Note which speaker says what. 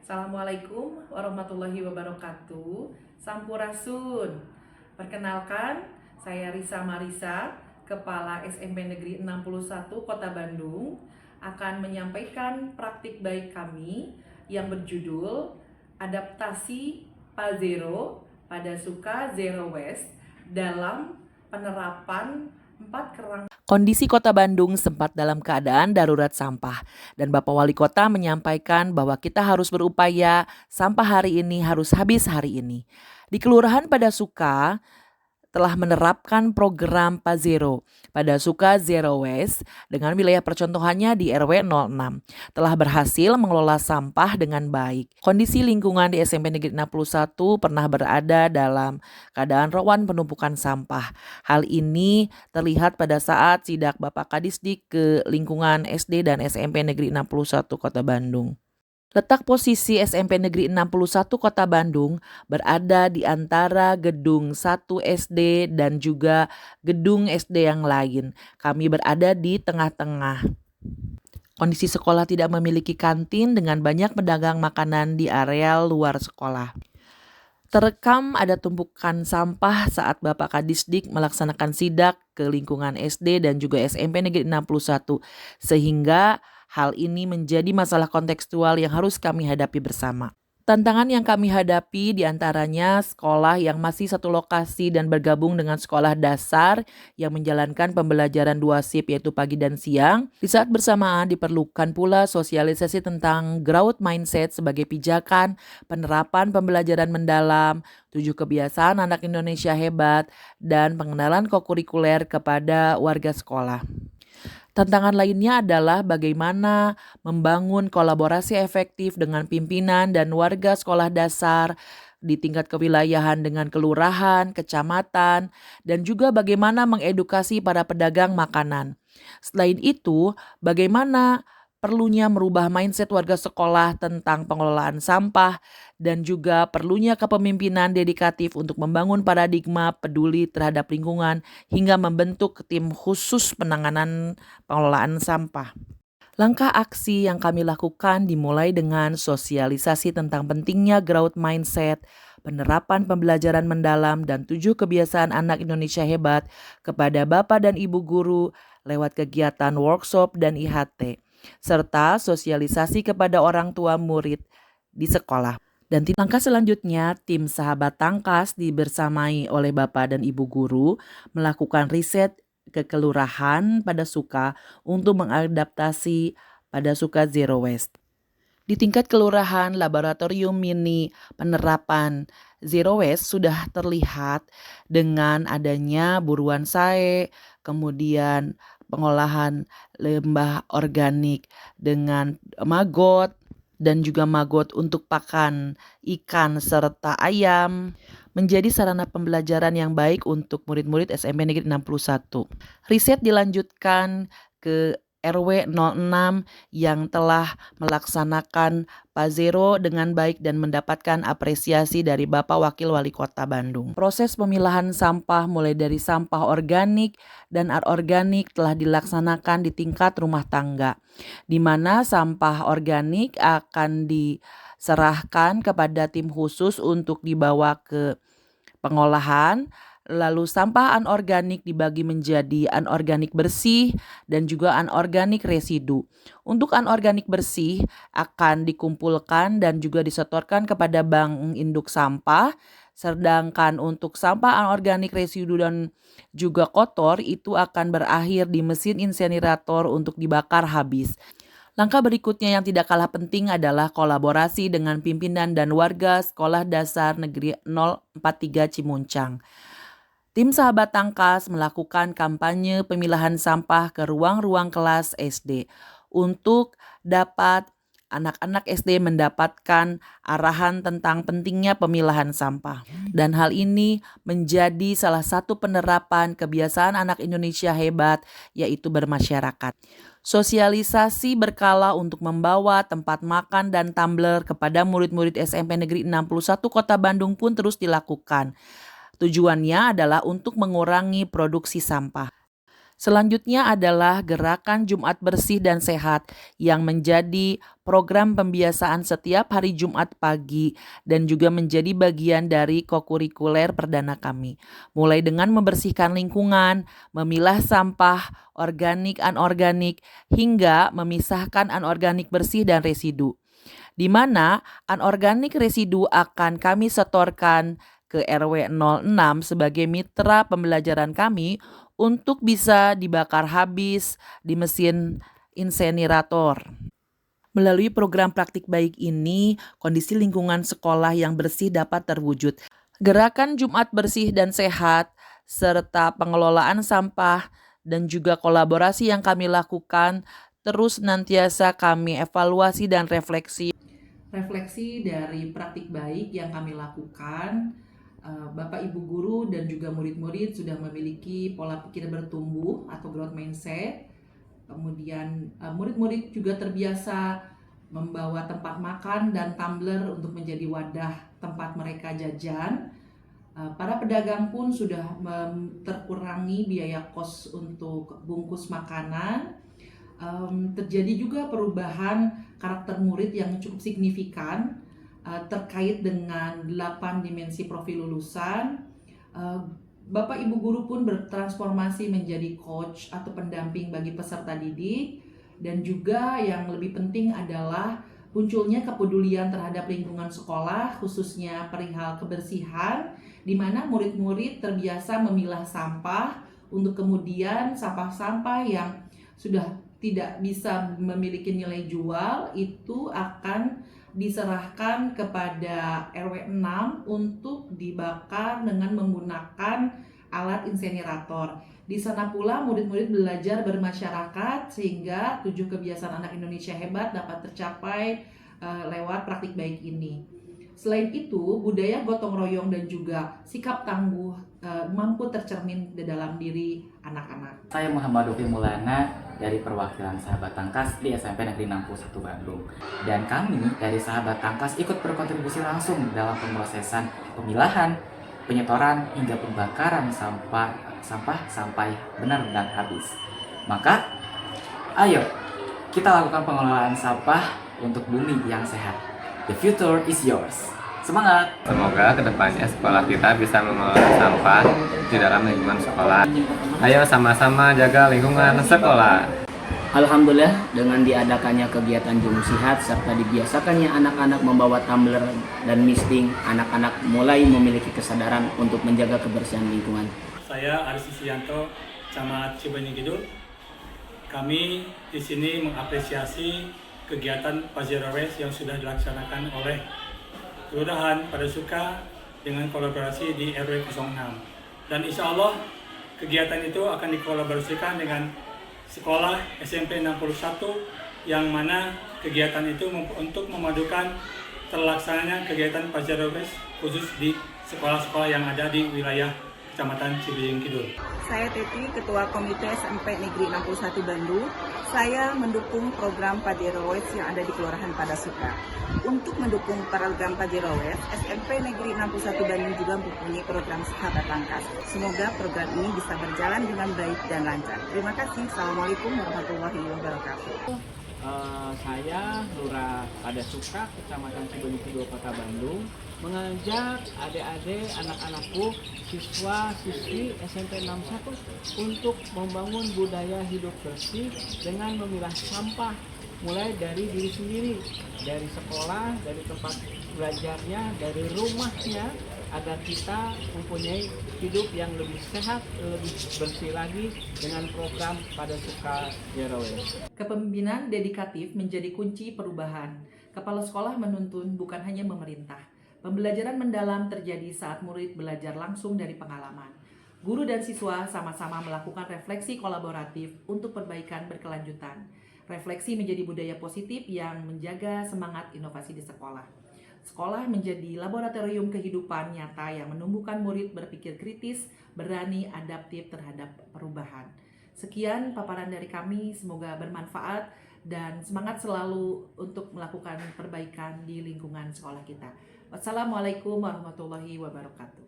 Speaker 1: Assalamualaikum warahmatullahi wabarakatuh. Sampurasun. Perkenalkan, saya Risa Marisa, Kepala SMP Negeri 61 Kota Bandung, akan menyampaikan praktik baik kami yang berjudul Adaptasi Pazero pada Suka Zero Waste dalam penerapan 4 kerangka. Kondisi Kota Bandung sempat dalam keadaan darurat sampah dan Bapak Wali Kota menyampaikan bahwa kita harus berupaya sampah hari ini harus habis hari ini. Di Kelurahan Padasuka telah menerapkan program Pazero pada Suka Zero Waste dengan wilayah percontohannya di RW 06 telah berhasil mengelola sampah dengan baik. Kondisi lingkungan di SMP Negeri 61 pernah berada dalam keadaan rawan penumpukan sampah. Hal ini terlihat pada saat sidak Bapak Kadisdik ke lingkungan SD dan SMP Negeri 61 Kota Bandung. Letak posisi SMP Negeri 61 Kota Bandung berada di antara gedung 1 SD dan juga gedung SD yang lain. Kami berada di tengah-tengah. Kondisi sekolah tidak memiliki kantin dengan banyak pedagang makanan di areal luar sekolah. Terekam ada tumpukan sampah saat Bapak Kadisdik melaksanakan sidak ke lingkungan SD dan juga SMP Negeri 61 sehingga hal ini menjadi masalah kontekstual yang harus kami hadapi bersama. Tantangan yang kami hadapi diantaranya sekolah yang masih satu lokasi dan bergabung dengan sekolah dasar yang menjalankan pembelajaran 2 shift yaitu pagi dan siang. Di saat bersamaan diperlukan pula sosialisasi tentang growth mindset sebagai pijakan, penerapan pembelajaran mendalam, 7 kebiasaan anak Indonesia hebat, dan pengenalan kokurikuler kepada warga sekolah. Tantangan lainnya adalah bagaimana membangun kolaborasi efektif dengan pimpinan dan warga sekolah dasar di tingkat kewilayahan dengan kelurahan, kecamatan, dan juga bagaimana mengedukasi para pedagang makanan. Selain itu, bagaimana perlunya merubah mindset warga sekolah tentang pengelolaan sampah dan juga perlunya kepemimpinan dedikatif untuk membangun paradigma peduli terhadap lingkungan hingga membentuk tim khusus penanganan pengelolaan sampah. Langkah aksi yang kami lakukan dimulai dengan sosialisasi tentang pentingnya growth mindset, penerapan pembelajaran mendalam, dan 7 kebiasaan anak Indonesia hebat kepada Bapak dan Ibu guru lewat kegiatan workshop dan IHT, serta sosialisasi kepada orang tua murid di sekolah. Dan langkah selanjutnya, tim Sahabat Tangkas dibersamai oleh Bapak dan Ibu guru melakukan riset ke kelurahan Padasuka untuk mengadaptasi Padasuka Zero Waste. Di tingkat kelurahan, laboratorium mini penerapan Zero Waste sudah terlihat dengan adanya buruan sae, kemudian pengolahan limbah organik dengan maggot, dan juga maggot untuk pakan ikan serta ayam menjadi sarana pembelajaran yang baik untuk murid-murid SMP Negeri 61. Riset dilanjutkan ke RW 06 yang telah melaksanakan Pazero dengan baik dan mendapatkan apresiasi dari Bapak Wakil Wali Kota Bandung. Proses pemilahan sampah mulai dari sampah organik dan anorganik telah dilaksanakan di tingkat rumah tangga, di mana sampah organik akan diserahkan kepada tim khusus untuk dibawa ke pengolahan. Lalu sampah anorganik dibagi menjadi anorganik bersih dan juga anorganik residu. Untuk anorganik bersih akan dikumpulkan dan juga disetorkan kepada bank induk sampah. Sedangkan untuk sampah anorganik residu dan juga kotor itu akan berakhir di mesin insinerator untuk dibakar habis. Langkah berikutnya yang tidak kalah penting adalah kolaborasi dengan pimpinan dan warga Sekolah Dasar Negeri 043 Cimuncang. Tim Sahabat Tangkas melakukan kampanye pemilahan sampah ke ruang-ruang kelas SD untuk dapat anak-anak SD mendapatkan arahan tentang pentingnya pemilahan sampah. Dan hal ini menjadi salah satu penerapan kebiasaan anak Indonesia hebat, yaitu bermasyarakat. Sosialisasi berkala untuk membawa tempat makan dan tumbler kepada murid-murid SMP Negeri 61 Kota Bandung pun terus dilakukan. Tujuannya adalah untuk mengurangi produksi sampah. Selanjutnya adalah Gerakan Jumat Bersih dan Sehat yang menjadi program pembiasaan setiap hari Jumat pagi dan juga menjadi bagian dari kokurikuler perdana kami. Mulai dengan membersihkan lingkungan, memilah sampah organik, anorganik, hingga memisahkan anorganik bersih dan residu. Di mana anorganik residu akan kami setorkan ke RW 06 sebagai mitra pembelajaran kami untuk bisa dibakar habis di mesin insenerator. Melalui program praktik baik ini, kondisi lingkungan sekolah yang bersih dapat terwujud. Gerakan Jumat Bersih dan Sehat, serta pengelolaan sampah dan juga kolaborasi yang kami lakukan, terus nantiasa kami evaluasi dan refleksi. Refleksi dari praktik baik yang kami lakukan, Bapak Ibu guru dan juga murid-murid sudah memiliki pola pikir bertumbuh atau growth mindset. Kemudian murid-murid juga terbiasa membawa tempat makan dan tumbler untuk menjadi wadah tempat mereka jajan. Para pedagang pun sudah terkurangi biaya kos untuk bungkus makanan. Terjadi juga perubahan karakter murid yang cukup signifikan terkait dengan 8 dimensi profil lulusan. Bapak Ibu guru pun bertransformasi menjadi coach atau pendamping bagi peserta didik, dan juga yang lebih penting adalah munculnya kepedulian terhadap lingkungan sekolah, khususnya perihal kebersihan, di mana murid-murid terbiasa memilah sampah untuk kemudian sampah-sampah yang sudah tidak bisa memiliki nilai jual itu akan diserahkan kepada RW 6 untuk dibakar dengan menggunakan alat insenerator. Di sana pula murid-murid belajar bermasyarakat sehingga 7 kebiasaan anak Indonesia hebat dapat tercapai lewat praktik baik ini. Selain itu, budaya gotong royong dan juga sikap tangguh mampu tercermin di dalam diri anak-anak.
Speaker 2: Saya Muhammad Ufi Mulana dari perwakilan Sahabat Tangkas di SMP Negeri 61 Bandung. Dan kami dari Sahabat Tangkas ikut berkontribusi langsung dalam pemrosesan pemilahan, penyetoran hingga pembakaran sampah sampai benar-benar habis. Maka, ayo kita lakukan pengelolaan sampah untuk bumi yang sehat. The future is yours. Semangat!
Speaker 3: Semoga kedepannya sekolah kita bisa mengelola sampah di dalam lingkungan sekolah. Ayo sama-sama jaga lingkungan sekolah.
Speaker 4: Alhamdulillah, dengan diadakannya kegiatan Jumsihat serta dibiasakannya anak-anak membawa tumbler dan misting, anak-anak mulai memiliki kesadaran untuk menjaga kebersihan lingkungan.
Speaker 5: Saya Aris Isianto, Camat Cibenying Kidul. Kami di sini mengapresiasi kegiatan Pajero Race yang sudah dilaksanakan oleh Kelurahan Padasuka dengan kolaborasi di RW 06. Dan insya Allah kegiatan itu akan dikolaborasikan dengan sekolah SMP 61 yang mana kegiatan itu untuk memadukan terlaksananya kegiatan Pajero Race khusus di sekolah-sekolah yang ada di wilayah Kecamatan Cibenying Kidul.
Speaker 6: Saya Teti, Ketua Komite SMP Negeri 61 Bandung. Saya mendukung program Pajero Race yang ada di Kelurahan Padasuka. Untuk mendukung program Pajero Race, SMP Negeri 61 Bandung juga mempunyai program Sahabat Tangkas. Semoga program ini bisa berjalan dengan baik dan lancar. Terima kasih. Assalamualaikum warahmatullahi wabarakatuh.
Speaker 7: Saya Lurah Padasuka, Kecamatan Cibenying Kidul, Kota Bandung, mengajak adik-adik, anak-anakku, siswa-siswi SMP 61 untuk membangun budaya hidup bersih dengan memilah sampah, mulai dari diri sendiri, dari sekolah, dari tempat belajarnya, dari rumahnya, agar kita mempunyai hidup yang lebih sehat, lebih bersih lagi dengan program Padasuka Zero Waste.
Speaker 1: Kepemimpinan dedikatif menjadi kunci perubahan. Kepala sekolah menuntun bukan hanya memerintah. Pembelajaran mendalam terjadi saat murid belajar langsung dari pengalaman. Guru dan siswa sama-sama melakukan refleksi kolaboratif untuk perbaikan berkelanjutan. Refleksi menjadi budaya positif yang menjaga semangat inovasi di sekolah. Sekolah menjadi laboratorium kehidupan nyata yang menumbuhkan murid berpikir kritis, berani, adaptif terhadap perubahan. Sekian paparan dari kami, semoga bermanfaat dan semangat selalu untuk melakukan perbaikan di lingkungan sekolah kita. Wassalamualaikum warahmatullahi wabarakatuh.